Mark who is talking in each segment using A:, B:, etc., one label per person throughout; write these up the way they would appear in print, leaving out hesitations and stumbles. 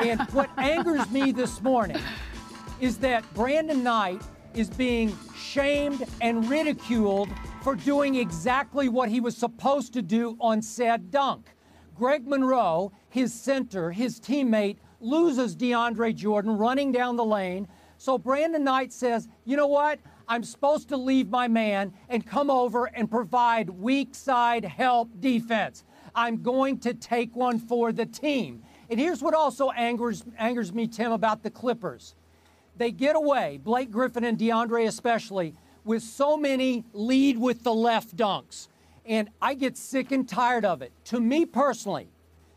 A: And what angers me this morning is that Brandon Knight is being shamed and ridiculed for doing exactly what he was supposed to do on said dunk. Greg Monroe, his center, his teammate, loses DeAndre Jordan running down the lane. So Brandon Knight says, you know what? I'm supposed to leave my man and come over and provide weak side help defense. I'm going to take one for the team. And here's what also angers me, Tim, about the Clippers. They get away, Blake Griffin and DeAndre especially, with so many lead with the left dunks. And I get sick and tired of it. To me personally,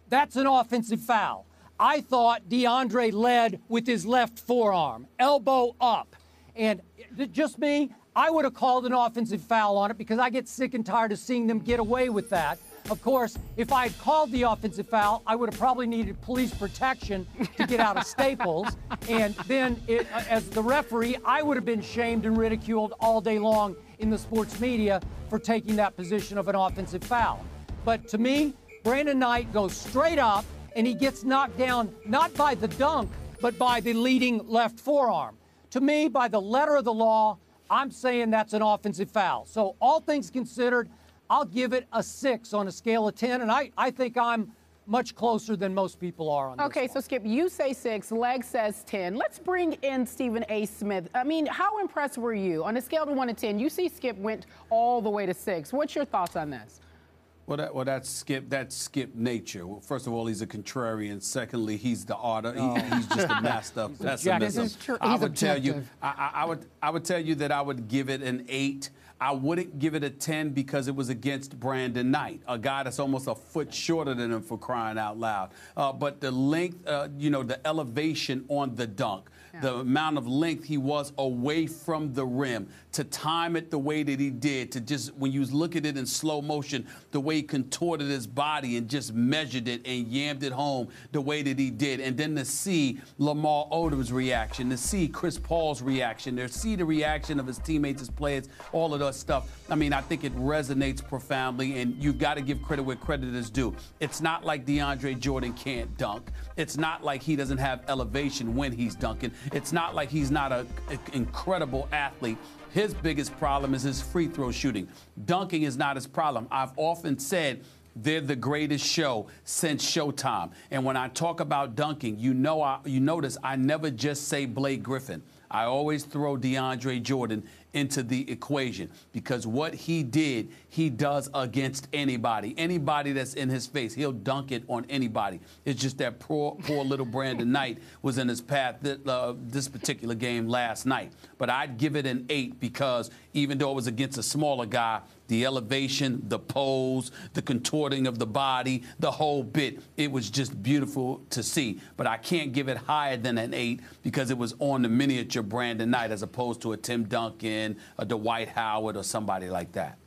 A: that's an offensive foul. I thought DeAndre led with his left forearm, elbow up. And just me, I would have called an offensive foul on it because I get sick and tired of seeing them get away with that. Of course, if I had called the offensive foul, I would have probably needed police protection to get out of Staples. And then, as the referee, I would have been shamed and ridiculed all day long in the sports media for taking that position of an offensive foul. But to me, Brandon Knight goes straight up, and he gets knocked down not by the dunk, but by the leading left forearm. To me, by the letter of the law, I'm saying that's an offensive foul. So all things considered, I'll give it a 6 on a scale of 10, and I think I'm much closer than most people are on this.
B: Okay, so Skip, you say 6, Leg says 10. Let's bring in Stephen A. Smith. I mean, how impressed were you? On a scale of 1 to 10, you see Skip went all the way to 6. What's your thoughts on this?
C: Well, that's Skip nature. Well, first of all, he's a contrarian. Secondly, he's the artist. He's just a master of pessimism. I would tell you that I would give it an 8. I wouldn't give it a 10 because it was against Brandon Knight, a guy that's almost a foot shorter than him, for crying out loud. But the length, the elevation on the dunk, the amount of length he was away from the rim, to time it the way that he did, to just, when you look at it in slow motion, the way he contorted his body and just measured it and yammed it home the way that he did. And then to see Lamar Odom's reaction, to see Chris Paul's reaction, to see the reaction of his teammates, his players, all of that stuff. I mean, I think it resonates profoundly, and you've got to give credit where credit is due. It's not like DeAndre Jordan can't dunk. It's not like he doesn't have elevation when he's dunking. It's not like he's not an incredible athlete. His biggest problem is his free throw shooting. Dunking is not his problem. I've often said they're the greatest show since Showtime. And when I talk about dunking, you notice I never just say Blake Griffin. I always throw DeAndre Jordan into the equation, because what he did, he does against anybody. Anybody that's in his face, he'll dunk it on anybody. It's just that poor little Brandon Knight was in his path this particular game last night. But I'd give it an 8 because even though it was against a smaller guy, the elevation, the pose, the contorting of the body, the whole bit, it was just beautiful to see. But I can't give it higher than an 8 because it was on the miniature Brandon Knight as opposed to a Tim Duncan, a Dwight Howard, or somebody like that.